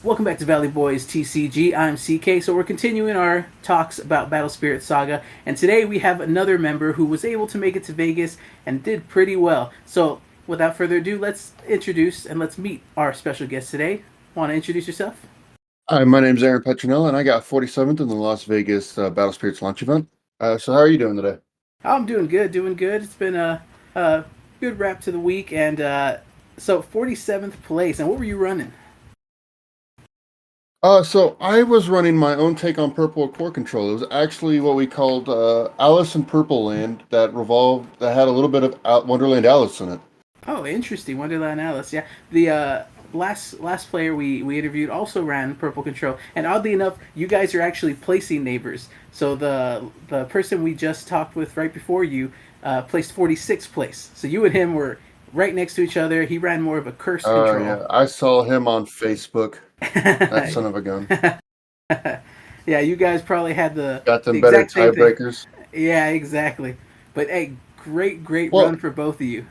Welcome back to Valley Boys TCG. I'm CK. So we're continuing our talks about Battle Spirit Saga, and today we have another member who was able to make it to Vegas and did pretty well. So without further ado, let's introduce and let's meet our special guest today. Want to introduce yourself? Hi, my name's Aaron Petronella, and I got 47th in the Las Vegas Battle Spirits launch event. So how are you doing today? I'm doing good, doing good. It's been a good wrap to the week, and so 47th place. And what were you running? So I was running my own take on Purple Core Control. It was actually what we called Alice in Purple Land that had a little bit of Wonderland Alice in it. Oh, interesting. Wonderland Alice. Yeah, the last player we interviewed also ran Purple Control, and oddly enough, you guys are actually placing neighbors. So the person we just talked with right before you placed 46th place. So you and him were right next to each other. He ran more of a curse control. Yeah, I saw him on Facebook. That son of a gun. Yeah, you guys probably had Got them the better exact same thing. tiebreakers. Yeah, exactly. But hey, great Well, run for both of you.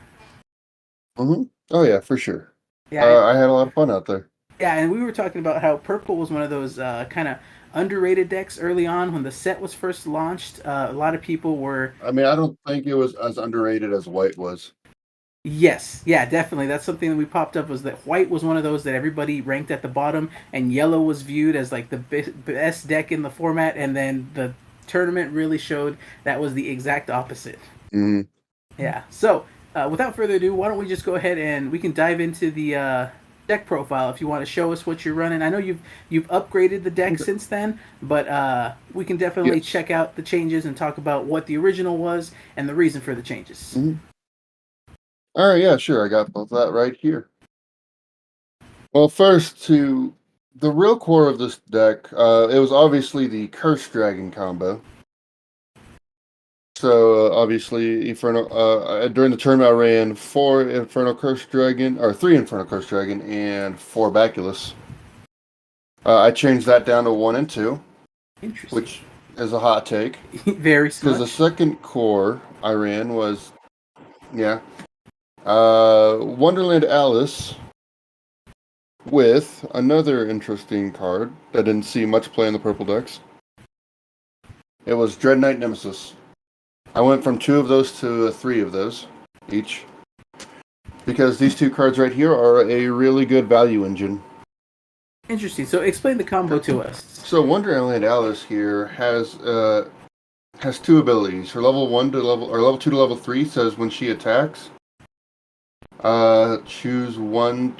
Oh yeah, for sure. Yeah, I had a lot of fun out there. yeah, and we were talking about how purple was one of those kind of underrated decks early on when the set was first launched. A lot of people were. I mean, I don't think it was as underrated as white was. Yes, yeah, definitely. That's something that we popped up was that white was one of those that everybody ranked at the bottom, and yellow was viewed as like the best deck in the format, and then the tournament really showed that was the exact opposite. Mm-hmm. Yeah. So, without further ado, why don't we just go ahead and we can dive into the deck profile if you want to show us what you're running. I know you've upgraded the deck since then, but we can definitely check out the changes and talk about what the original was and the reason for the changes. Mm-hmm. All right, yeah, sure. I got both that right here. Well, first to the real core of this deck, it was obviously the Curse Dragon combo. So obviously, Inferno. During the tournament, I ran 4 Inferno Curse Dragon, or 3 Inferno Curse Dragon, and 4 Baculus. I changed that down to 1 and 2, which is a hot take. Very smart. Because the second core I ran was, Wonderland Alice with another interesting card that didn't see much play in the purple decks. It was Dread Knight Nemesis. I went from 2 of those to 3 of those each, because these 2 cards right here are a really good value engine. Interesting. So explain the combo to us. So Wonderland Alice here has 2 abilities. Her level 2 to level 3 says when she attacks, choose one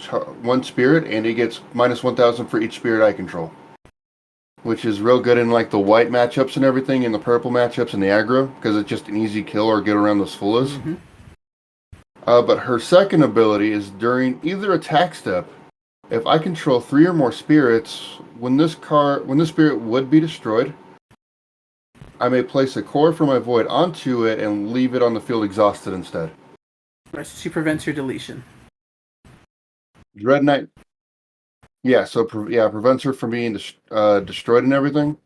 spirit, and it gets minus 1,000 for each spirit I control, which is real good in like the white matchups and everything, and the purple matchups and the aggro, because it's just an easy kill or get around those fullers. Mm-hmm. But her second ability is during either attack step. If I control 3 or more spirits, when this spirit would be destroyed, I may place a core from my void onto it and leave it on the field exhausted instead. She prevents your deletion. Dread Knight. Yeah, so prevents her from being destroyed and everything.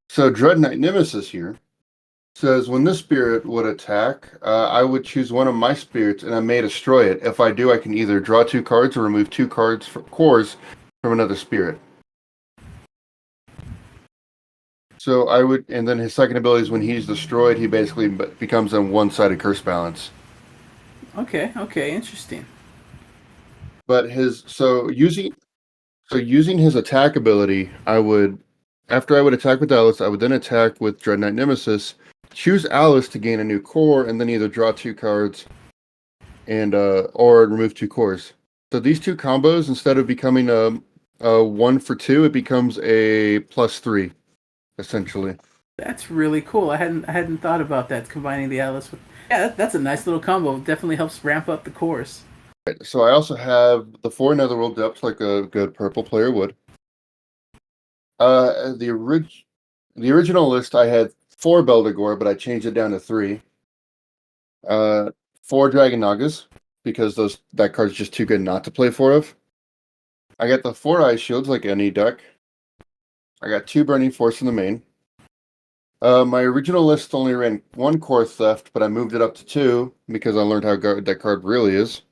So Dread Knight Nemesis here says when this spirit would attack, I would choose one of my spirits and I may destroy it. If I do, I can either draw 2 cards or remove 2 cards for cores from another spirit. So I would, and then his second ability is when he's destroyed, he basically becomes a one-sided curse balance. Okay, interesting. But using his attack ability, after I would attack with Alice, I would then attack with Dread Knight Nemesis, choose Alice to gain a new core, and then either draw 2 cards and or remove 2 cores. So these 2 combos, instead of becoming a 1 for 2, it becomes a +3, essentially. That's really cool. I hadn't thought about that, combining the Alice with. Yeah, that's a nice little combo. Definitely helps ramp up the cores. So I also have the 4 Netherworld Depths, like a good purple player would. The original list, I had 4 Beldegor, but I changed it down to 3. 4 Dragon Nagas, because that card's just too good not to play 4 of. I got the 4 Ice Shields, like any deck. I got 2 Burning Force in the main. My original list only ran 1 Core Theft, but I moved it up to 2 because I learned how good that card really is.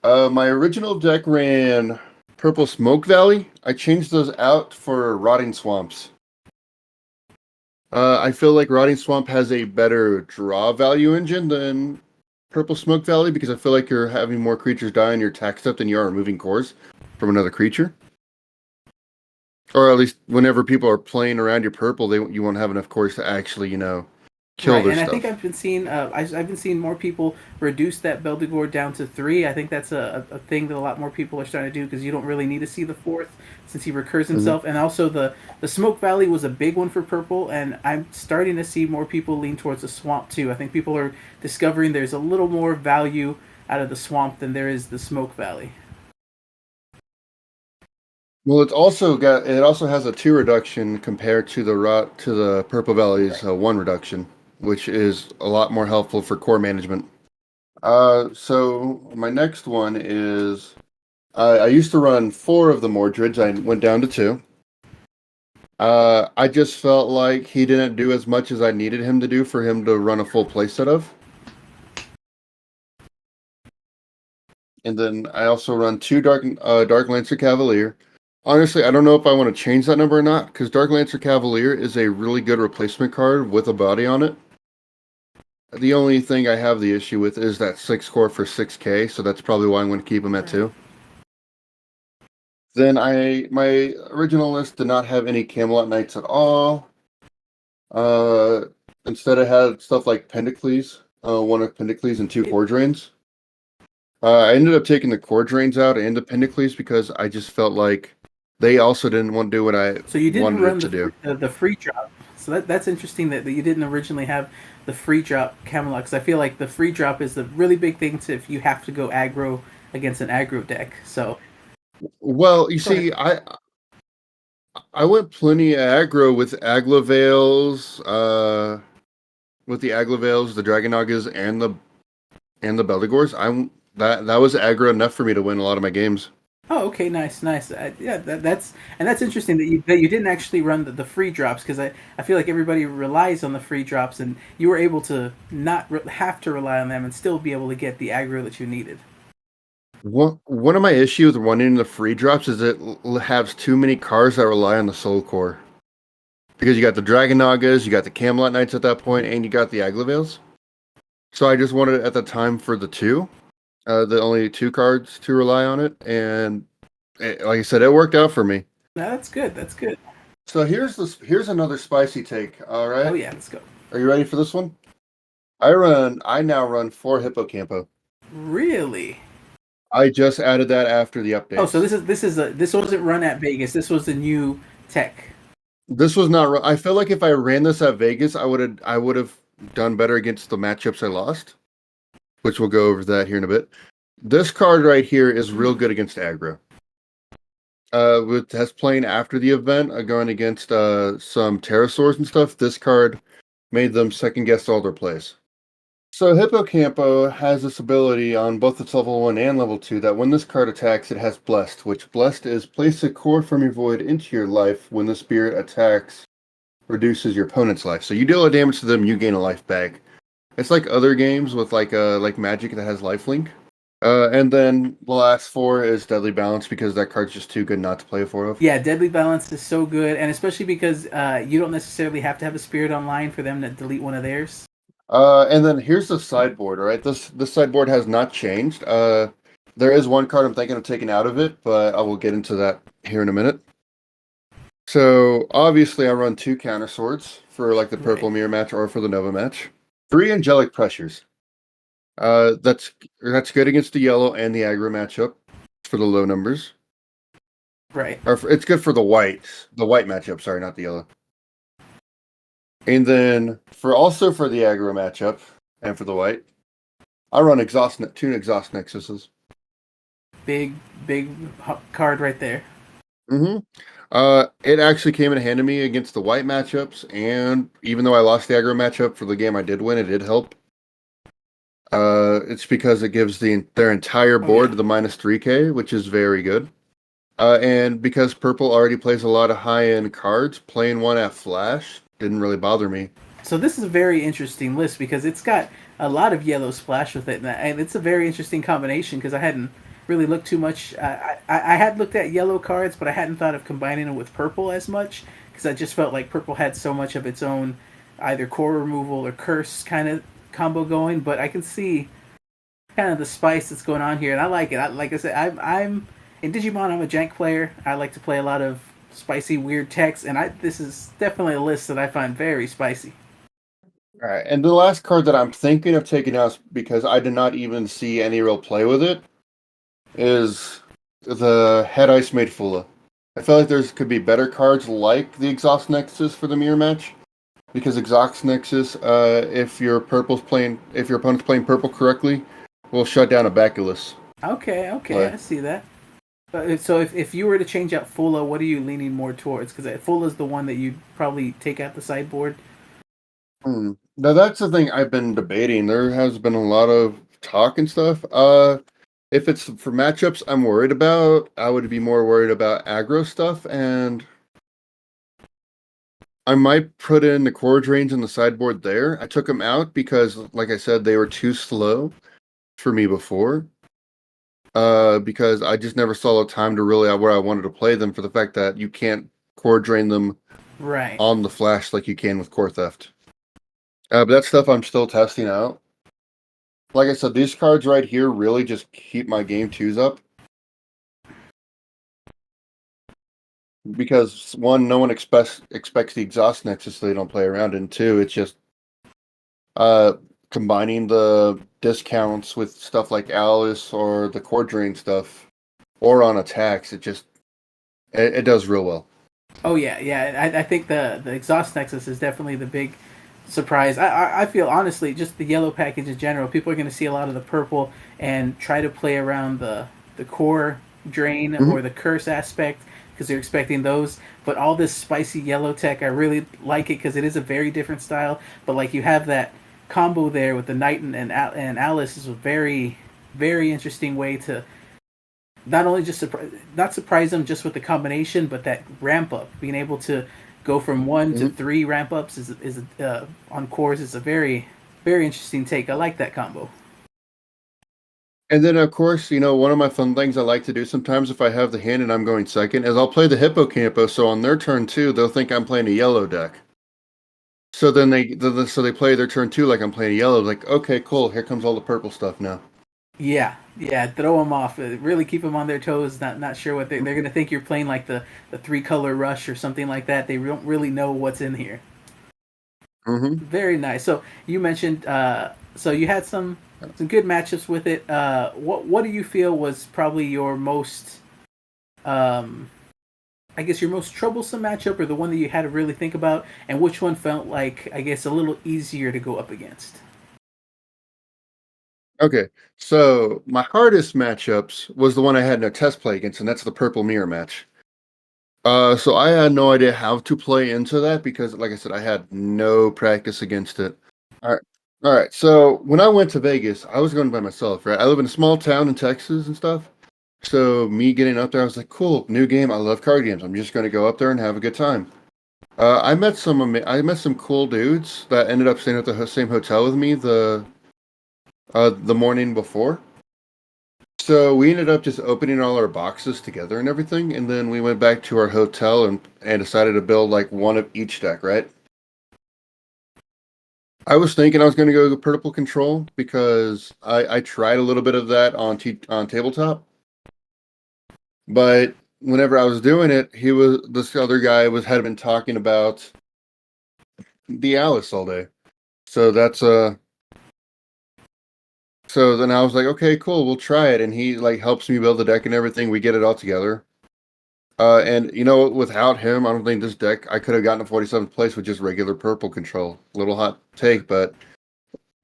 My original deck ran Purple Smoke Valley. I changed those out for Rotting Swamps. I feel like Rotting Swamp has a better draw value engine than Purple Smoke Valley because I feel like you're having more creatures die on your attack step than you are removing cores from another creature. Or at least whenever people are playing around your purple, you won't have enough cores to actually, kill Right, their and I think stuff. I've been seeing I've been seeing more people reduce that Beldegor down to 3. I think that's a thing that a lot more people are starting to do because you don't really need to see the fourth since he recurs Mhm. himself. And also the Smoke Valley was a big one for purple, and I'm starting to see more people lean towards the swamp too. I think people are discovering there's a little more value out of the swamp than there is the Smoke Valley. Well, it also has a 2 reduction compared to the Purple Valley's Right. 1 reduction, which is a lot more helpful for core management. So my next one is I used to run 4 of the Mordreds. I went down to 2. I just felt like he didn't do as much as I needed him to do for him to run a full playset of. And then I also run 2 Dark Lancer Cavalier. Honestly, I don't know if I want to change that number or not, because Dark Lancer Cavalier is a really good replacement card with a body on it. The only thing I have the issue with is that 6 core for 6k, so that's probably why I'm going to keep him at Right. 2. Then my original list did not have any Camelot Knights at all. Uh, Instead, it had stuff like Pendicles, 1 of Pendicles and 2 Core Drains. I ended up taking the Core Drains out and the Pendicles because I just felt like they also didn't want to do what I So you didn't wanted it run to do. the free drop. So that's interesting that you didn't originally have the free drop Camelot, because I feel like the free drop is the really big thing to if you have to go aggro against an aggro deck. So Well, you go ahead. see, I went plenty aggro with Aglavales, with the Aglavales, the Dragonagas, and the Beldegors. That was aggro enough for me to win a lot of my games. Oh, okay, nice, nice. Yeah, that's interesting that you didn't actually run the free drops, because I feel like everybody relies on the free drops, and you were able to not have to rely on them and still be able to get the aggro that you needed. One of my issues with running the free drops is it has too many cards that rely on the Soul Core. Because you got the Dragonagas, you got the Camelot Knights at that point, and you got the Aglavales. So I just wanted at the time for the only 2 cards to rely on it, and like I said, it worked out for me. No, that's good. That's good. So here's another spicy take. All Oh right, yeah, let's go. are you ready for this one? I now run 4 Hippocampo. Really? I just added that after the Oh, so updates. this wasn't run at Vegas. This was the new tech. This was not. I feel like if I ran this at Vegas, I would have done better against the matchups I lost, which we'll go over that here in a bit. This card right here is real Hmm. good against aggro. With test playing after the event, going against some pterosaurs and stuff, this card made them second guess all their plays. So Hippocampo has this ability on both its level 1 and level 2 that when this card attacks, it has Blessed, which Blessed is place a core from your void into your life when the spirit attacks, reduces your opponent's life. So you deal a damage to them, you gain a life back. It's like other games with like Magic that has lifelink. And then the last 4 is Deadly Balance because that card's just too good not to play 4 of. Yeah, Deadly Balance is so good, and especially because you don't necessarily have to have a spirit online for them to delete one of theirs. And then here's the sideboard. All right, this sideboard has not changed. There is one card I'm thinking of taking out of it, but I will get into that here in a minute. So obviously, I run 2 counter swords for like the Right. purple mirror match or for the Nova match. 3 angelic pressures. That's good against the yellow and the aggro matchup for the low numbers. Right. It's good for the white matchup. Sorry, not the yellow. And then for the aggro matchup and for the white, I run 2 exhaust nexuses. Big, big card right there. Mm-hmm. It actually came in handy me against the white matchups, and even though I lost the aggro matchup for the game I did win, it did help. It's because it gives their entire Oh yeah. board the minus 3k, which is very good. And because purple already plays a lot of high-end cards, playing one at flash didn't really bother me. So this is a very interesting list because it's got a lot of yellow splash with it, and it's a very interesting combination because I hadn't really looked too much. I had looked at yellow cards, but I hadn't thought of combining them with purple as much because I just felt like purple had so much of its own either core removal or curse kind of combo going. But I can see kind of the spice that's going on here, and I like it. Like I said, I'm in Digimon. I'm a jank player. I like to play a lot of spicy, weird techs, and this is definitely a list that I find very spicy. All right, and the last card that I'm thinking of taking out because I did not even see any real play with it is the Head Ice Made Fula. I feel like there's could be better cards like the Exhaust Nexus for the mirror match because Exhaust Nexus, if your opponent's playing purple correctly, will shut down a Baculus. Okay, I see that. So if you were to change out Fula, what are you leaning more towards? Because Fula is the one that you'd probably take out the sideboard. Now that's the thing I've been debating. There has been a lot of talk and stuff. If it's for matchups I'm worried about, I would be more worried about aggro stuff, and I might put in the core drains in the sideboard there. I took them out because, like I said, they were too slow for me before. Because I just never saw a time to really where I wanted to play them for the fact that you can't core drain them Right. on the flash like you can with core theft. But that's stuff I'm still testing out. Like I said, these cards right here really just keep my game twos up. Because one, no one expects the exhaust nexus, so they don't play around. And two, it's just combining the discounts with stuff like Alice or the core drain stuff, or on attacks. It does real well. Oh yeah. I think the exhaust nexus is definitely the big surprise. I feel honestly just the yellow package in general. People are going to see a lot of the purple and try to play around the core drain Mm-hmm. or the curse aspect because they're expecting those. But all this spicy yellow tech, I really like it because it is a very different style. But like you have that combo there with the knight and Alice is a very interesting way to not only just not surprise them just with the combination, but that ramp up, being able to go from one to Mm-hmm. three ramp ups is on cores is a very interesting take. I like that combo. And then, of course, one of my fun things I like to do sometimes if I have the hand and I'm going second is I'll play the Hippocampo, so on their turn two, they'll think I'm playing a yellow deck. So then they play their turn two like I'm playing a yellow. Like, okay, cool. Here comes all the purple stuff now. Yeah, throw them off. Really keep them on their toes. Not sure what they're gonna think you're playing like the three color rush or something like that. They don't really know what's in here. Mm-hmm. Very nice. So you mentioned so you had some good matchups with it. What do you feel was probably your most um, I guess your most troublesome matchup, or the one that you had to really think about, and which one felt like I guess a little easier to go up against? Okay, so my hardest matchups was the one I had no test play against, and that's the purple mirror match. So I had no idea how to play into that because, like I said, I had no practice against it. All right. So when I went to Vegas, I was going by myself, right? I live in a small town in Texas and stuff. So me getting up there, I was like, cool, new game. I love card games. I'm just going to go up there and have a good time. I met some cool dudes that ended up staying at the same hotel with me the morning before. So we ended up just opening all our boxes together and everything, and then we went back to our hotel and decided to build like one of each deck, right? I was thinking I was going to go purple control because I tried a little bit of that on tabletop, but whenever I was doing it, this other guy had been talking about the Alice all day. So that's so then I was like, okay, cool, we'll try it, and he like helps me build the deck and everything. We get it all together. And without him, I don't think this deck I could have gotten a 47th place with just regular purple control. Little hot take, but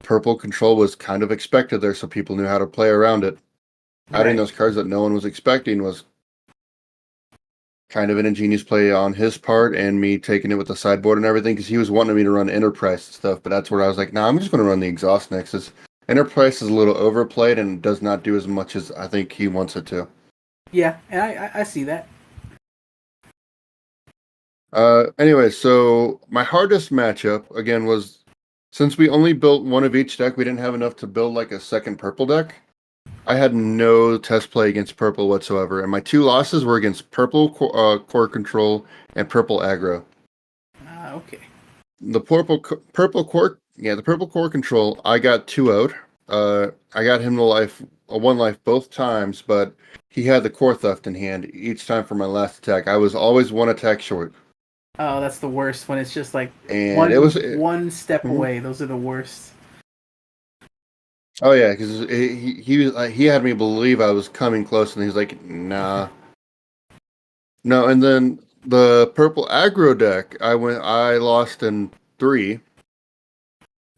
purple control was kind of expected there, so people knew how to play around it. Adding Right. those cards that no one was expecting was kind of an ingenious play on his part, and me taking it with the sideboard and everything, because he was wanting me to run Enterprise and stuff, but that's where I was like, nah, I'm just going to run the Exhaust Nexus. Enterprise is a little overplayed and does not do as much as I think he wants it to. Yeah, and I see that. Anyway, so my hardest matchup, again, was since we only built one of each deck, we didn't have enough to build like a second purple deck. I had no test play against purple whatsoever, and my 2 losses were against purple core control and purple aggro. Ah, okay. The purple core, yeah, the purple core control. I got 2 out. I got him to life, 1 life both times, but he had the core theft in hand each time for my last attack. I was always 1 attack short, Oh, that's the worst when it's just like and it was. one step Mhm. away. Those are the worst. Oh yeah, because he had me believe I was coming close, and he's like, nah, no. And then the purple aggro deck, I lost in 3.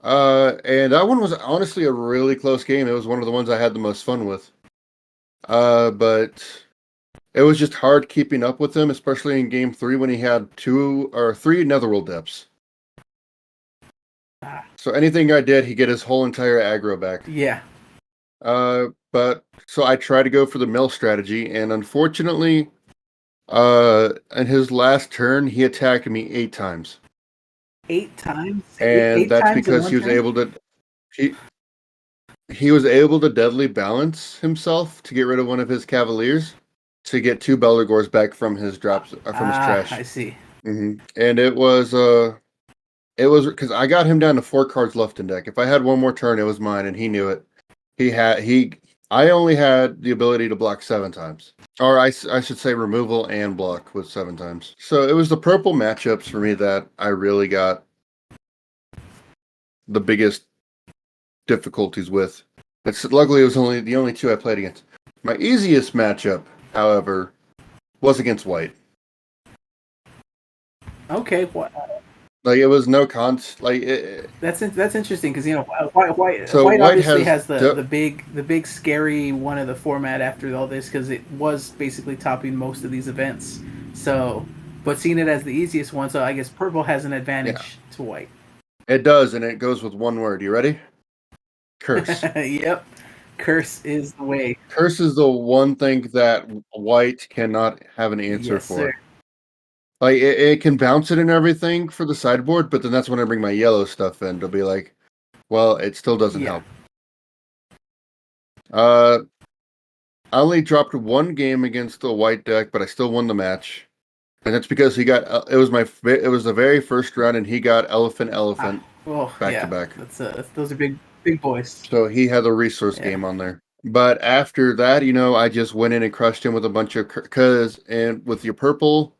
And that one was honestly a really close game. It was one of the ones I had the most fun with. But it was just hard keeping up with him, especially in game 3 when he had 2 or 3 netherworld depths. Ah, So anything I did, he'd get his whole entire aggro back. yeah. But so I tried to go for the mill strategy, and unfortunately, in his last turn, he attacked me 8 times. 8 times? And Eight that's times in because one turn? he he was able to deadly balance himself to get rid of one of his cavaliers to get 2 Beldergors back from his drops from his Ah, I trash. see. And it was because I got him down to 4 cards left in deck. If I had one more turn, it was mine, and he knew it. I only had the ability to block 7 times, or I should say removal and block with 7 times. So it was the purple matchups for me that I really got the biggest difficulties with. Luckily it was only the only 2 I played against. My easiest matchup, however, was against white. Okay, what? Like it was no cons. That's interesting because white White obviously has has the big scary one of the format after all this because it was basically topping most of these events. So, but seeing it as the easiest one, so I guess purple has an yeah, advantage to white. it does, and it goes with one word. You ready? Curse. Yep, curse is the way. Curse is the one thing that white cannot have an answer Yes, sir. for. Like it can bounce it and everything for the sideboard, but then that's when I bring my yellow stuff in to be like, well, it still doesn't Yeah, help. Uh, I only dropped 1 game against the white deck, but I still won the match, and that's because he got it was the very first round, and he got ah, elephant oh back to yeah, back. those are big boys. So he had the resource Yeah, game on there. But after that, I just went in and crushed him with a bunch of and with your purple,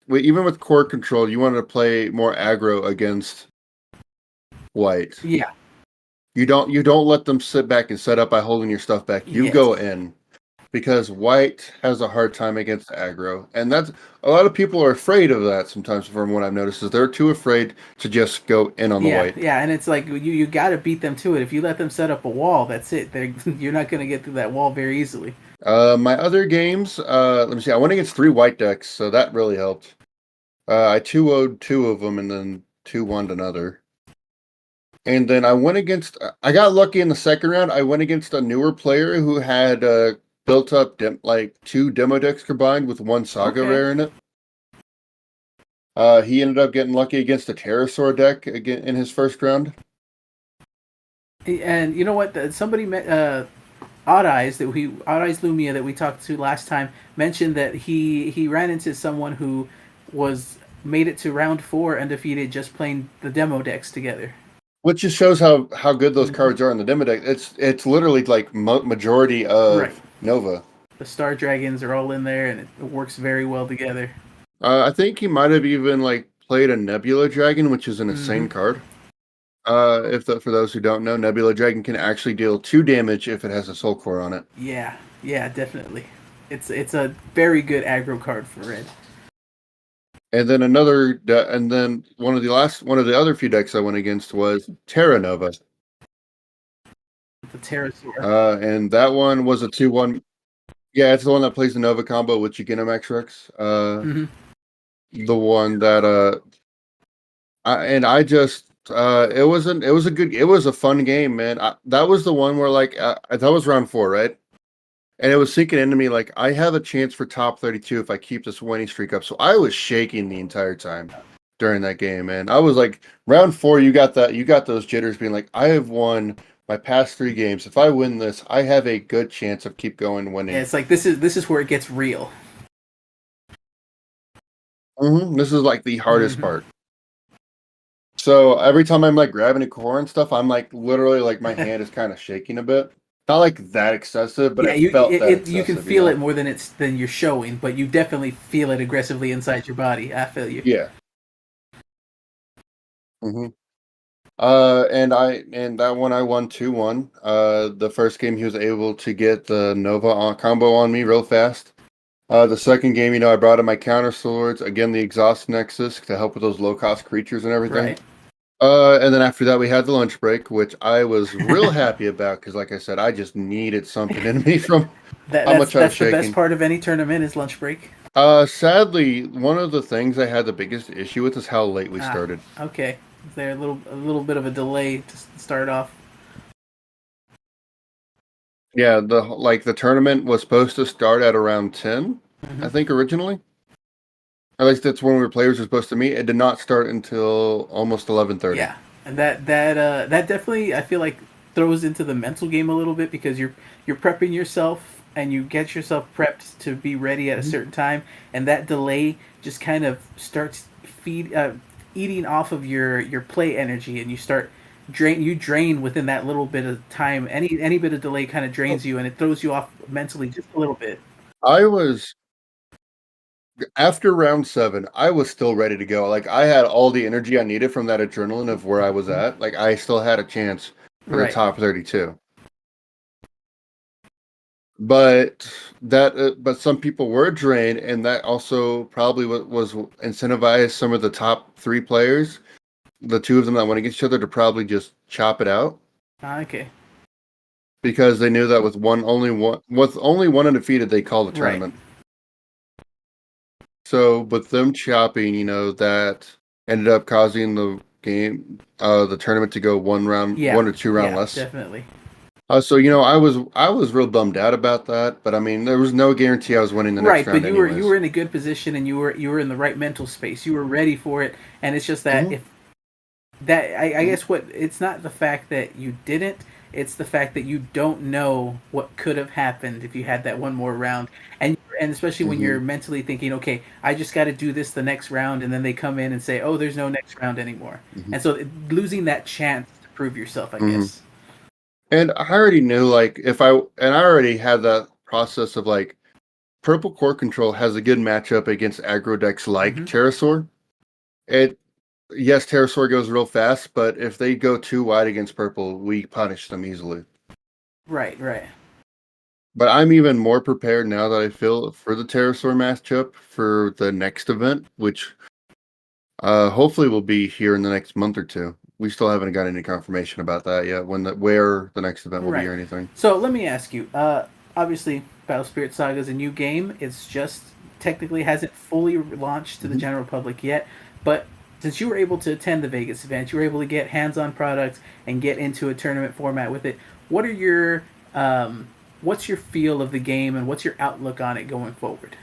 even with core control, you wanted to play more aggro against white. yeah, You don't let them sit back and set up by holding your stuff back. You yes. go in because white has a hard time against aggro, and that's a lot of people are afraid of that. Sometimes, from what I've noticed, is they're too afraid to just go in on the Yeah, white. yeah, and it's like you got to beat them to it. If you let them set up a wall, that's it. You're not going to get through that wall very easily. My other games, let me see. I went against 3 white decks, so that really helped. I 2-0'd 2 of them and then 2-1'd another. And then I got lucky in the second round. I went against a newer player who had built up 2 demo decks combined with 1 Saga Okay. rare in it. He ended up getting lucky against a Pterosaur deck again in his first round. And you know what? Somebody met Odd Eyes Odd Eyes Lumia that we talked to last time mentioned that he ran into someone who was made it to round 4 undefeated just playing the demo decks together. Which just shows how good those Hmm. cards are in the demo deck. It's literally like majority Right. of Nova. The Star Dragons are all in there, and it works very well together. I think he might have even played a Nebula Dragon, which is an Hmm. insane card. For those who don't know, Nebula Dragon can actually deal 2 damage if it has a Soul Core on it. Yeah, yeah, definitely. It's a very good aggro card for red. And then one of the other few decks I went against was Terra Nova. The Pterosaur. And that one was a 2-1. Yeah, it's the one that plays the Nova combo with Gigantamax Rex. Hmm. The one that I just it was a fun game, man. That was the one where that was round 4, right? And it was sinking into me like I have a chance for top 32 if I keep this winning streak up. So I was shaking the entire time during that game, man. I was like round 4, you got those jitters being like, I have won my past 3 games. If I win this, I have a good chance of keep going Yeah, winning. it's like this is where it gets real. This is like the hardest Hmm. part. So every time I'm like grabbing a core and stuff, I'm like literally like my hand is kind of shaking a bit. Not like that excessive, but Yeah, it felt that you can excessive, feel it more than you're showing, but you definitely feel it aggressively inside your body. I feel you. Yeah. hmm and that one I won 2-1. The first game he was able to get the Nova combo on me real fast. The second game, I brought in my counter swords again, the exhaust nexus to help with those low cost creatures and everything. Right. And then after that, we had the lunch break, which I was real happy about because, like I said, I just needed something in me from That how that's much I was that's the best shaking. part of any tournament is lunch break. Sadly, one of the things I had the biggest issue with is how late we Ah, started. okay. Is there a little bit of a delay to start off? Yeah, the tournament was supposed to start at around 10, I Hmm. think originally. At least that's when players were supposed to meet. It did not start until almost 11:30. Yeah, and that definitely I feel like throws into the mental game a little bit because you're prepping yourself and you get yourself prepped to be ready at a Mhm. certain time, and that delay just kind of starts eating off of your play energy, and you drain within that little bit of time. Any bit of delay kind of Oh, drains you, and it throws you off mentally just a little bit. I was after round 7, I was still ready to go. Like I had all the energy I needed from that adrenaline of where I was Mhm. at. Like I still had a chance for the Right. top 32. But but some people were drained, and that also probably was incentivized some of the top 3 players, the 2 of them that went against each other, to probably just chop it out Ah, okay. because they knew that with only one undefeated, they called the Right. tournament. So, with them chopping, that ended up causing the tournament to go Yeah. one or two round Yeah. less. Definitely. So I was real bummed out about that, but I mean, there was no guarantee I was winning the next Right, but round, you were anyways. in a good position and you were in the right mental space. You were ready for it, and it's just that hmm if that I hmm guess what it's not the fact that you didn't, it's the fact that you don't know what could have happened if you had that one more round, and especially when hmm you're mentally thinking, okay, I just got to do this the next round, and then they come in and say, oh, there's no next round anymore, hmm and so losing that chance to prove yourself, I hmm guess. And I already knew, like, I already had that process of like, Purple Core Control has a good matchup against aggro decks like Hmm. Pterosaur. It Yes, Pterosaur goes real fast, but if they go too wide against purple, we punish them easily. Right, right. But I'm even more prepared now that I feel for the Pterosaur matchup for the next event, which hopefully will be here in the next month or two. We still haven't got any confirmation about that yet, where the next event will be Right. or anything. So let me ask you. Obviously, Battle Spirit Saga is a new game. It's just technically hasn't fully launched to the hmm general public yet. But since you were able to attend the Vegas event, you were able to get hands-on products and get into a tournament format with it. What are your what's your feel of the game and what's your outlook on it going forward?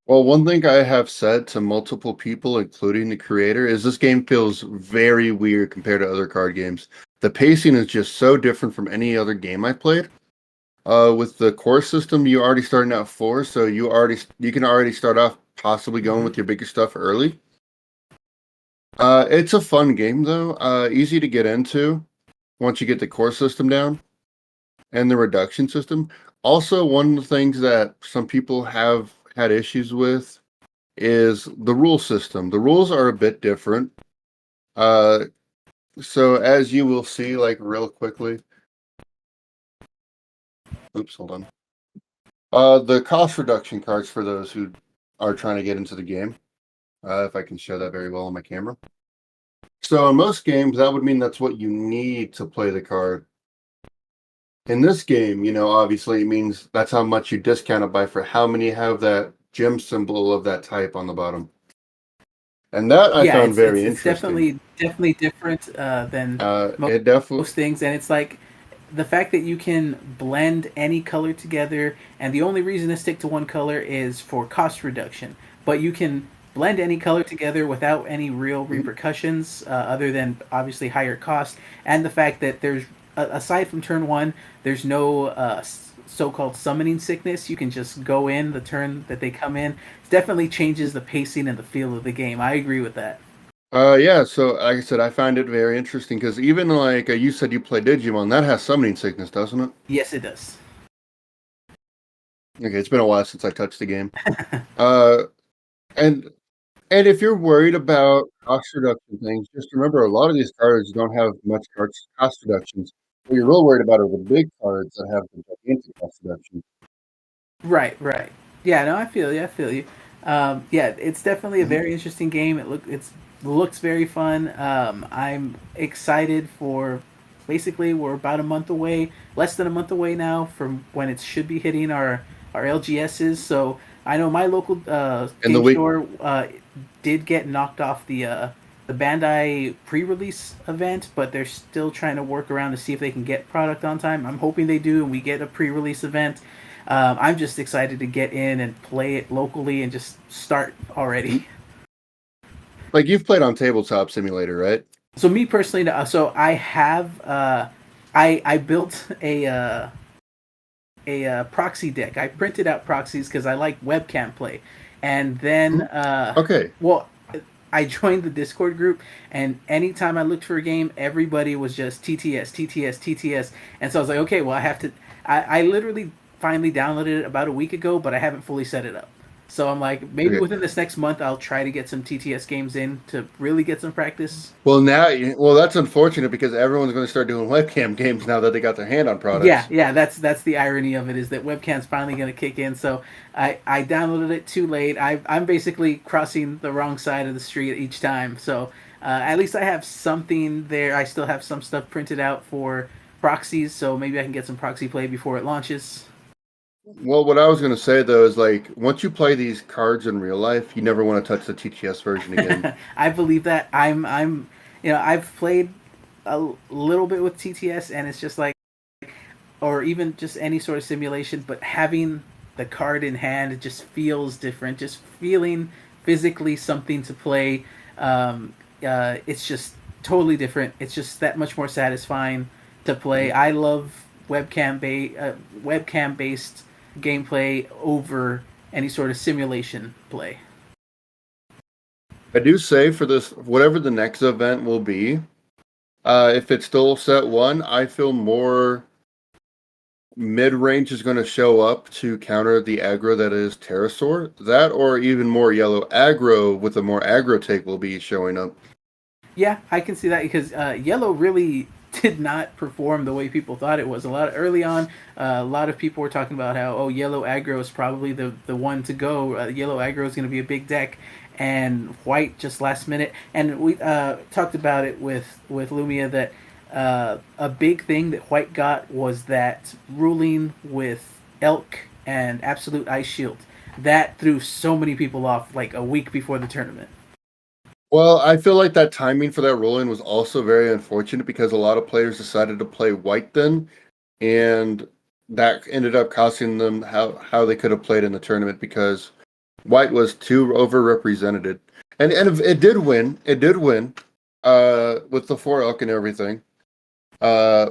Well, one thing I have said to multiple people, including the creator, is this game feels very weird compared to other card games. The pacing is just so different from any other game I played. With the core system, you already starting out 4, so you can already start off possibly going Hmm. with your biggest stuff early. It's a fun game though, easy to get into once you get the core system down and the reduction system. Also, one of the things that some people have had issues with is the rule system. The rules are a bit different. Uh, so as you will see, like real quickly. Oops, hold on. The cost reduction cards for those who are trying to get into the game. If I can show that very well on my camera. So in most games, that would mean that's what you need to play the card. In this game, obviously it means that's how much you discount it by for how many have that gem symbol of that type on the bottom. And that I Yeah, found it's it's very it's interesting. definitely different than It definitely. most things, and it's like the fact that you can blend any color together, and the only reason to stick to one color is for cost reduction, but you can blend any color together without any real repercussions other than obviously higher cost, and the fact that there's aside from turn one, there's no so-called summoning sickness. You can just go in the turn that they come in. It definitely changes the pacing and the feel of the game. I agree with that. Yeah, so like I said, I find it very interesting because even like you said you play Digimon, that has summoning sickness, doesn't it? Yes, it does. Okay, it's been a while since I touched the game. Uh, and and if you're worried about cost reduction things, just remember a lot of these cards don't have much cost reductions. What you're real worried about are the big cards that have the gigantic cost reduction. Right, right. Yeah, no, I feel you. I feel you. Yeah, it's definitely a Mhm. very interesting game. It looks very fun. I'm excited for. Basically, we're about a month away, less than a month away now from when it should be hitting our LGSs. So I know my local And the game week, store did get knocked off the Bandai pre-release event, but they're still trying to work around to see if they can get product on time. I'm hoping they do, and we get a pre-release event. I'm just excited to get in and play it locally and just start already. like you've played on Tabletop Simulator, right? So me personally, so I have I built a proxy deck. I printed out proxies because I like webcam play, and then Mhm. Okay. well, I joined the Discord group, and anytime I looked for a game, everybody was just TTS, TTS, TTS, and so I was like, okay, well, I have to. I literally finally downloaded it about a week ago, but I haven't fully set it up. So I'm like, maybe Okay. within this next month, I'll try to get some TTS games in to really get some practice. Well, well, that's unfortunate because everyone's going to start doing webcam games now that they got their hand on Yeah, products. yeah, that's the irony of it is that webcam's finally going to kick in. So I downloaded it too late. I'm basically crossing the wrong side of the street each time. So at least I have something there. I still have some stuff printed out for proxies, so maybe I can get some proxy play before it launches. Well, what I was going to say though is like once you play these cards in real life, you never want to touch the TTS version again. I believe that I've played a little bit with TTS, and it's just like, or even just any sort of simulation, but having the card in hand, it just feels different. Just feeling physically something to play, it's just totally different. It's just that much more satisfying to play. Mhm. I love webcam based gameplay over any sort of simulation play. I do say for this, whatever the next event will be, if it's still set one, I feel more mid range is going to show up to counter the aggro that is Pterosaur. That or even more yellow aggro with a more aggro take will be showing up. Yeah, I can see that because Yellow really did not perform the way people thought it was. A lot early on, a lot of people were talking about how Yellow aggro is probably the one to go. Yellow aggro is going to be a big deck, and White just last minute. And we talked about it with Lumia that a big thing that White got was that ruling with Elk and Absolute Ice Shield. That threw so many people off like a week before the tournament. Well, I feel like that timing for that rolling was also very unfortunate because a lot of players decided to play white then, and that ended up costing them how they could have played in the tournament because white was too overrepresented. And it did win. It did win with the four elk and everything. Uh,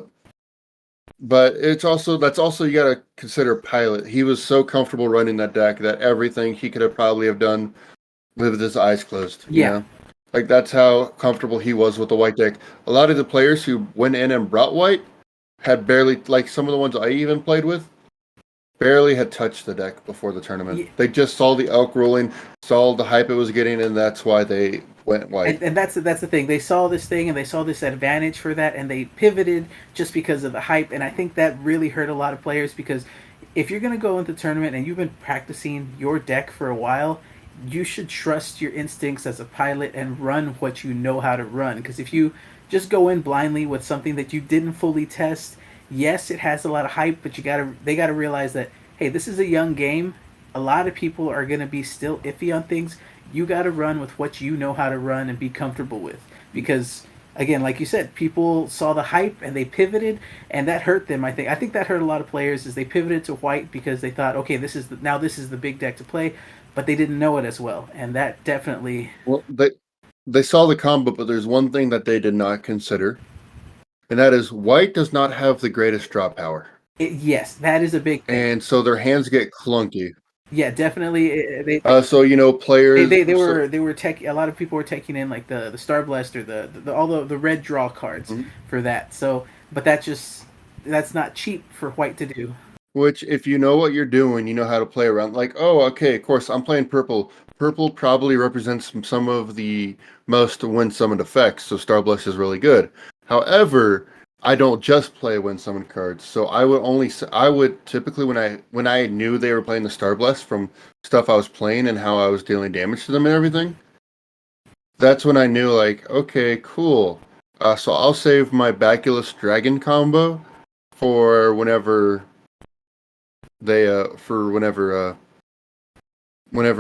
but it's also that's also you got to consider Pilot. He was so comfortable running that deck that everything he could have probably have done with his eyes closed, you Yeah, know? Like that's how comfortable he was with the white deck. A lot of the players who went in and brought white had barely like some of the ones I even played with barely had touched the deck before the tournament. yeah. They just saw the elk ruling, saw the hype it was getting, and that's why they went white. And that's the thing. They saw this thing and they saw this advantage for that, and they pivoted just because of the hype. And I think that really hurt a lot of players because if you're going to go into the tournament and you've been practicing your deck for a while, you should trust your instincts as a pilot and run what you know how to run. Because if you just go in blindly with something that you didn't fully test, yes, it has a lot of hype, but they gotta realize that hey, this is a young game. A lot of people are gonna be still iffy on things. You gotta run with what you know how to run and be comfortable with because again, like you said, people saw the hype and they pivoted, and that hurt them. I think that hurt a lot of players is they pivoted to white because they thought, okay, this is the big deck to play, but they didn't know it as well, and that definitely. Well, they saw the combo, but there's one thing that they did not consider. and that is white does not have the greatest draw power, Yes, that is a big thing. and so their hands get clunky. Yeah, definitely. So players. They were tech. A lot of people were taking in like the Star Blast or the all the red draw cards Mhm. for that. So, but that's not cheap for white to do. Which, if you know what you're doing, you know how to play around. Like, oh, okay, of course, I'm playing purple. Purple probably represents some of the most win summoned effects, so Star Blast is really good. However, I don't just play win summoned cards, so I would typically when I knew they were playing the Star Blast from stuff I was playing and how I was dealing damage to them and everything. That's when I knew, like, okay, cool. So I'll save my Baculus Dragon combo for whenever they for whenever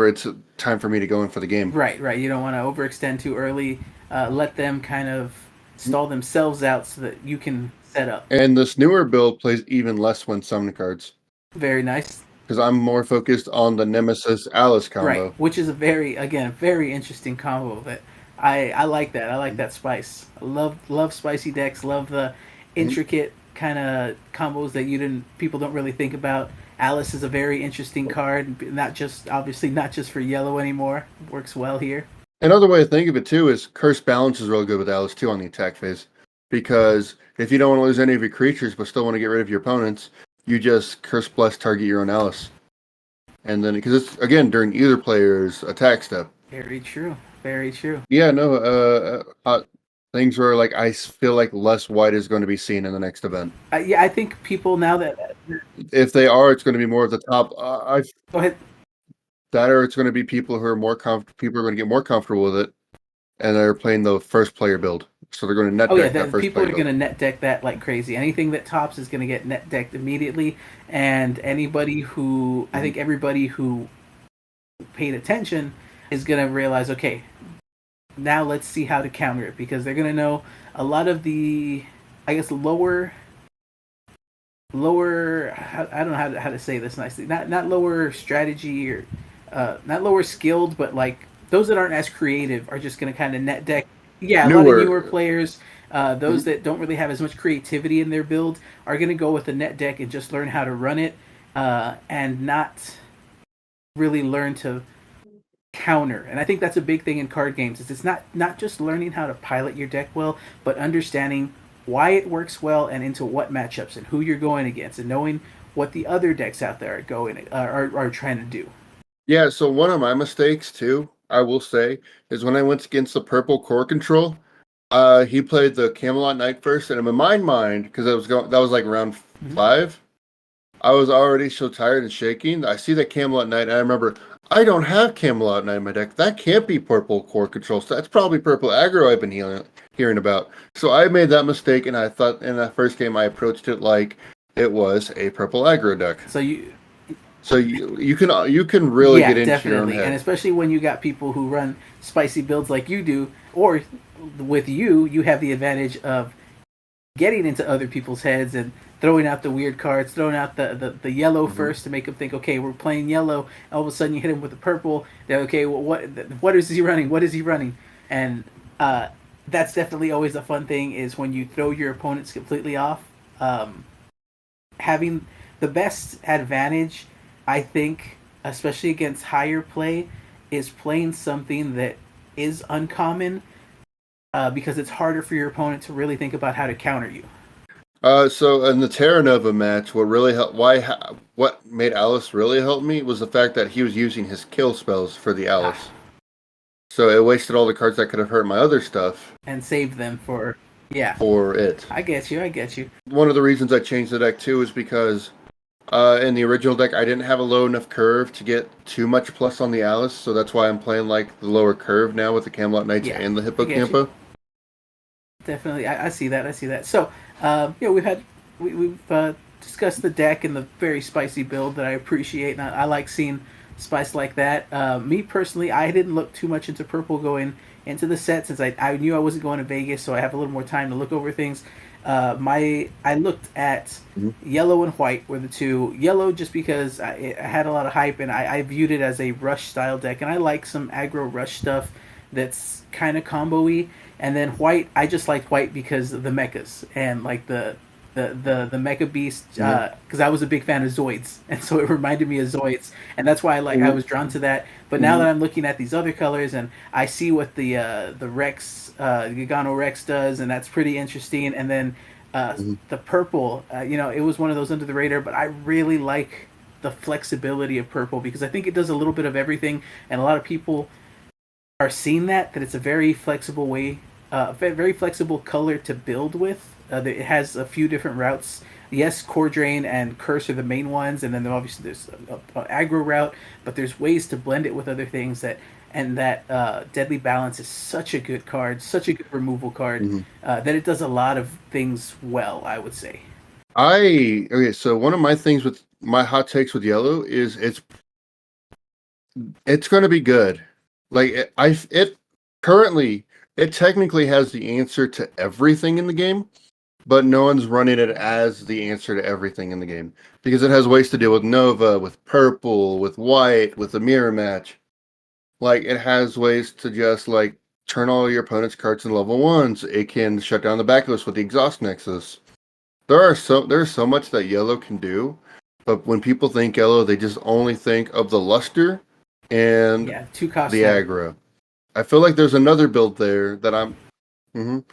it's time for me to go in for the game. Right, right. You don't want to overextend too early. Let them kind of stall themselves out so that you can set up. And this newer build plays even less when summon cards Very nice. because I'm more focused on the Nemesis Alice Right, combo. which is a very interesting combo that I like that. I like that spice. I love spicy decks. Love the Mhm. intricate kind of combos that you didn't people don't really think about. Alice is a very interesting card, not just obviously not just for yellow anymore. Works well here. Another way to think of it too is Curse Balance is really good with Alice too on the attack phase because if you don't want to lose any of your creatures but still want to get rid of your opponents, you just Curse Bless target your own Alice, and then because it's again during either player's attack step. Very true. Very true. Yeah, no, things where like I feel like less white is going to be seen in the next event. Yeah, I think people now that If they are, it's going to be more of the top. I go ahead. That or it's going to be people who are more people are going to get more comfortable with it, and they're playing the first player build, so they're going to net Oh yeah, deck that first people player are going build. to net deck that like crazy. Anything that tops is going to get net decked immediately, and anybody who I think everybody who paid attention is going to realize, okay, now let's see how to counter it because they're going to know a lot of the, I guess, lower. I don't know how to say this nicely. Not lower strategy or not lower skilled, but like those that aren't as creative are just going to kind of net deck. Yeah, a lot of newer Newer. players, those Mhm. that don't really have as much creativity in their build, are going to go with the net deck and just learn how to run it, and not really learn to counter. And I think that's a big thing in card games. Is it's not just learning how to pilot your deck well, but understanding why it works well and into what matchups and who you're going against, and knowing what the other decks out there are going are trying to do. Yeah, so one of my mistakes too, I will say, is when I went against the purple core control. He played the Camelot Knight first, and in my mind, because that was like round Mm-hmm. 5. I was already so tired and shaking. I see that Camelot Knight, and I remember I don't have Camelot Knight in my deck. That can't be purple core control. So that's probably purple aggro I've been hearing about. So I made that mistake, and I thought in that first game I approached it like it was a purple aggro deck. So you So you can really Yeah, get into your own definitely. And head. especially when you got people who run spicy builds like you do, or with you, you have the advantage of getting into other people's heads and throwing out the weird cards, throwing out the yellow Mhm. first to make them think, okay, we're playing yellow. All of a sudden, you hit him with the purple. They're okay. Well, what is he running? What is he running? And that's definitely always a fun thing is when you throw your opponents completely off. Having the best advantage, I think, especially against higher play, is playing something that is uncommon, because it's harder for your opponent to really think about how to counter you. So in the Terra Nova match, what made Alice really help me was the fact that he was using his kill spells for the Ah, Alice. So it wasted all the cards that could have hurt my other stuff and save them for. Yeah, for it. I get you. I get you. One of the reasons I changed the deck too is because in the original deck I didn't have a low enough curve to get too much plus on the Alice, so that's why I'm playing like the lower curve now with the Camelot Knights Yeah, and the I get you. Hippocampa. Definitely, I see that. I see that. So, we've discussed the deck and the very spicy build that I appreciate, and I like seeing spice like that. Me personally, I didn't look too much into purple going into the set since I knew I wasn't going to Vegas, so I have a little more time to look over things. I looked at Mhm. yellow and white were the two. Yellow just because I had a lot of hype and I viewed it as a rush style deck, and I like some aggro rush stuff that's kind of combo-y. And then white, I just liked white because of the mechas and like the mecha beast, Hmm. because I was a big fan of Zoids, and so it reminded me of Zoids, and that's why I Hmm. was drawn to that. But now Hmm. that I'm looking at these other colors and I see what the Rex Gigano Rex does, and that's pretty interesting. And then Hmm. the purple, it was one of those under the radar, but I really like the flexibility of purple because I think it does a little bit of everything, and a lot of people are seeing that it's a very flexible way, very flexible color to build with. It has a few different routes. Yes, core drain and curse are the main ones, and then obviously there's a aggro route, but there's ways to blend it with other things that deadly balance is such a good card, such a good removal card, Hmm. that it does a lot of things well, I would say. Okay, so one of my things with my hot takes with yellow is it's going to be good. Like it currently it technically has the answer to everything in the game, but no one's running it as the answer to everything in the game because it has ways to deal with Nova, with purple, with white, with the mirror match. Like it has ways to just like turn all your opponent's cards in level ones. It can shut down the backlist with the exhaust nexus. There's so much that yellow can do, but when people think yellow, they just only think of the luster and Yeah, too the costly. aggro. I feel like there's another build there that I'm. Mhm.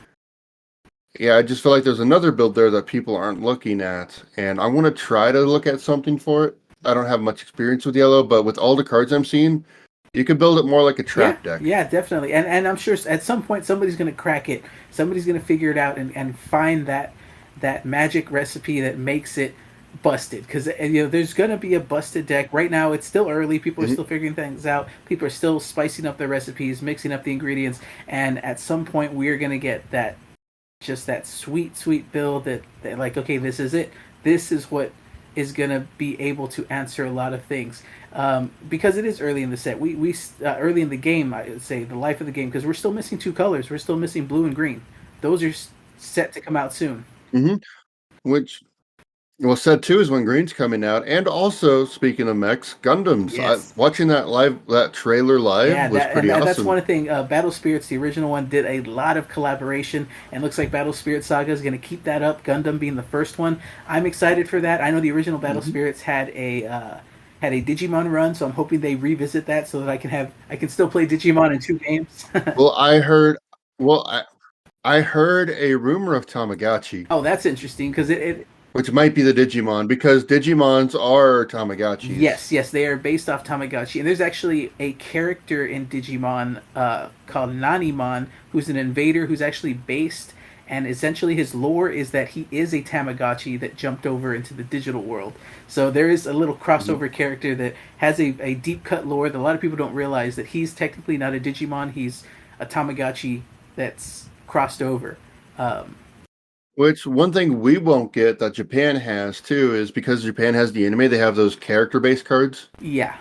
Yeah, I just feel like there's another build there that people aren't looking at, and I want to try to look at something for it. I don't have much experience with yellow, but with all the cards I'm seeing, you could build it more like a Yeah, trap deck. yeah, definitely. And I'm sure at some point somebody's going to crack it. Somebody's going to figure it out and find that magic recipe that makes it busted. Because there's going to be a busted deck. Right now, it's still early. People are Mhm. still figuring things out. People are still spicing up their recipes, mixing up the ingredients, and at some point, we're going to get that sweet, sweet build that like, okay, this is it. This is what is going to be able to answer a lot of things. Because it is early in the set. We early in the game, I would say the life of the game, because we're still missing two colors. We're still missing blue and green. Those are set to come out soon. Mhm. Which well, set two is when Green's coming out, and also speaking of mechs, Gundams. Yes. Watching that trailer live Yeah, was pretty that's awesome. one thing. Battle Spirits, the original one, did a lot of collaboration, and looks like Battle Spirit Saga is going to keep that up. Gundam being the first one, I'm excited for that. I know the original Battle Hmm. Spirits had a Digimon run, so I'm hoping they revisit that so that I can still play Digimon in two games. Well, I heard, well, I heard a rumor of Tamagotchi, Oh, that's interesting because it which might be the Digimon because Digimons are Tamagotchis. yes, they are based off Tamagotchi, and there's actually a character in Digimon called Nanimon, who's an invader who's actually based, and essentially his lore is that he is a Tamagotchi that jumped over into the digital world. So there is a little Mhm. crossover character that has a deep cut lore that a lot of people don't realize that he's technically not a Digimon, he's a Tamagotchi that's crossed over. Um, Which one thing we won't get that Japan has too is because Japan has the anime, they have those character-based cards yeah,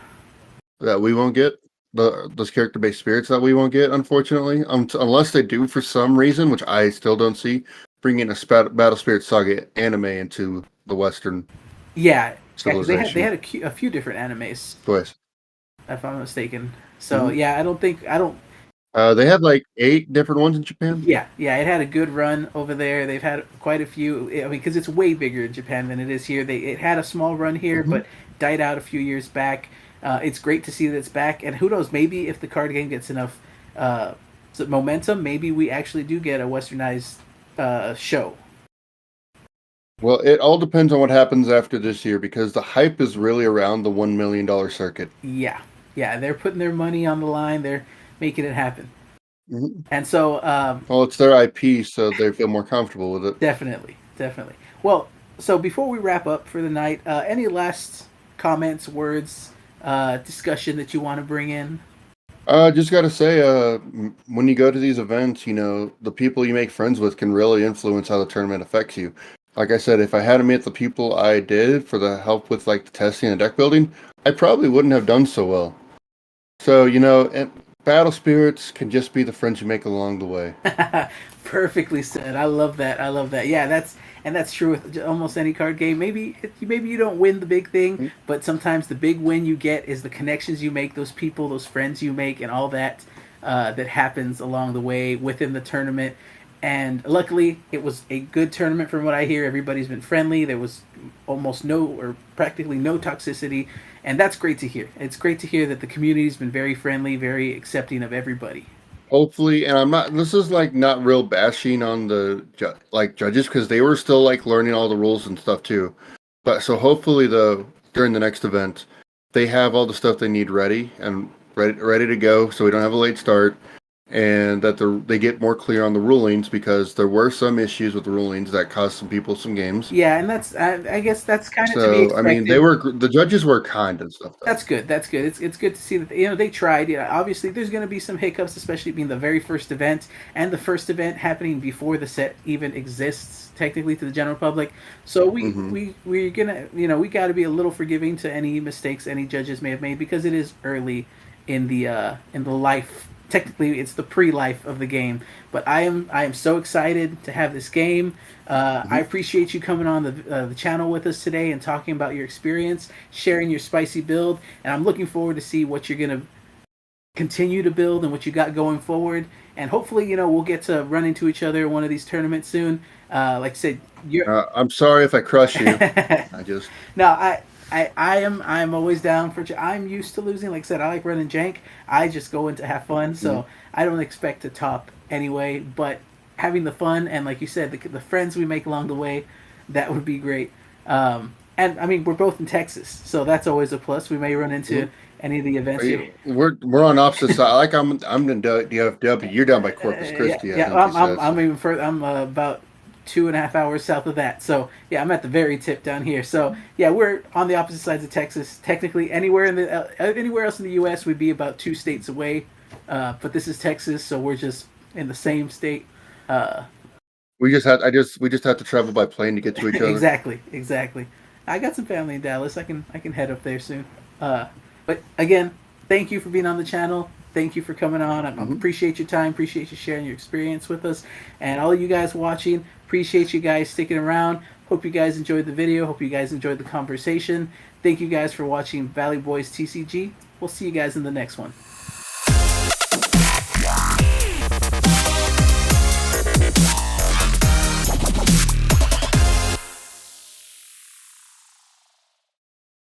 that we won't get. Those character-based spirits that we won't get, unfortunately, unless they do for some reason, which I still don't see, bringing a Battle Spirit Saga anime into the Western yeah, yeah, because they civilization. had a few different animes Choice. if I'm mistaken. So Hmm. yeah, I don't. They had like 8 different ones in Japan. Yeah, yeah, it had a good run over there. They've had quite a few. I mean, because it's way bigger in Japan than it is here. It had a small run here, Hmm. but died out a few years back. It's great to see that it's back, and who knows? Maybe if the card game gets enough uh, momentum, maybe we actually do get a westernized show. Well, it all depends on what happens after this year because the hype is really around the $1 million circuit. Yeah, yeah, they're putting their money on the line. They're making it happen, Hmm. and so Well, it's their IP, so they feel more comfortable with it. definitely, definitely. Well, so before we wrap up for the night, any last comments, words, discussion that you want to bring in? Just gotta say, when you go to these events, the people you make friends with can really influence how the tournament affects you. Like I said, if I hadn't met the people I did for the help with like the testing and deck building, I probably wouldn't have done so well. So, and battle spirits can just be the friends you make along the way. Perfectly said. I love that. I love that. Yeah, that's true with almost any card game. Maybe you don't win the big thing, but sometimes the big win you get is the connections you make, those people, those friends you make, and all that. that happens along the way within the tournament. And luckily, it was a good tournament from what I hear. Everybody's been friendly. There was almost no or practically no toxicity, and that's great to hear. It's great to hear that the community's been very friendly, very accepting of everybody. Hopefully, and I'm not. This is like not real bashing on the judges because they were still like learning all the rules and stuff too. But so hopefully during the next event, they have all the stuff they need ready and ready to go, so we don't have a late start, and that they get more clear on the rulings because there were some issues with the rulings that caused some people some games. Yeah, and I guess that's kind of to be So I mean, expected. the judges were kind and stuff though. That's good. That's good. It's good to see that they tried. Yeah, obviously there's going to be some hiccups, especially being the very first event and the first event happening before the set even exists technically to the general public. So Hmm. we're gonna we got to be a little forgiving to any mistakes any judges may have made because it is early in the life. Technically, it's the pre-life of the game. But I am so excited to have this game. I Hmm. appreciate you coming on the channel with us today and talking about your experience, sharing your spicy build, and I'm looking forward to see what you're gonna continue to build and what you got going forward. And hopefully, we'll get to run into each other in one of these tournaments soon. Like I said, you're I'm sorry if I crush you. I just no, I'm always down for. I'm used to losing. Like I said, I like running jank. I just go in to have fun, mhm. so I don't expect to top anyway. But having the fun and like you said, the friends we make along the way, that would be great. And I mean, we're both in Texas, so that's always a plus. We may run into any of the events here. We're on opposite side. Like I'm in DFW. You're down by Corpus Yeah, Christi, I yeah. think you said. I'm So. even further. I'm about 2.5 hours south of that. So yeah, I'm at the very tip down here. So yeah, we're on the opposite sides of Texas. Technically, anywhere else in the U.S. we'd be about 2 states away. But this is Texas, so we're just in the same state. Uh, We just have to travel by plane to get to each other. exactly, exactly. I got some family in Dallas. I can head up there soon. Uh, but again, thank you for being on the channel. Thank you for coming on. I Hmm. appreciate your time. Appreciate you sharing your experience with us. And all of you guys watching, appreciate you guys sticking around. Hope you guys enjoyed the video. Hope you guys enjoyed the conversation. Thank you guys for watching Valley Boys TCG. We'll see you guys in the next one.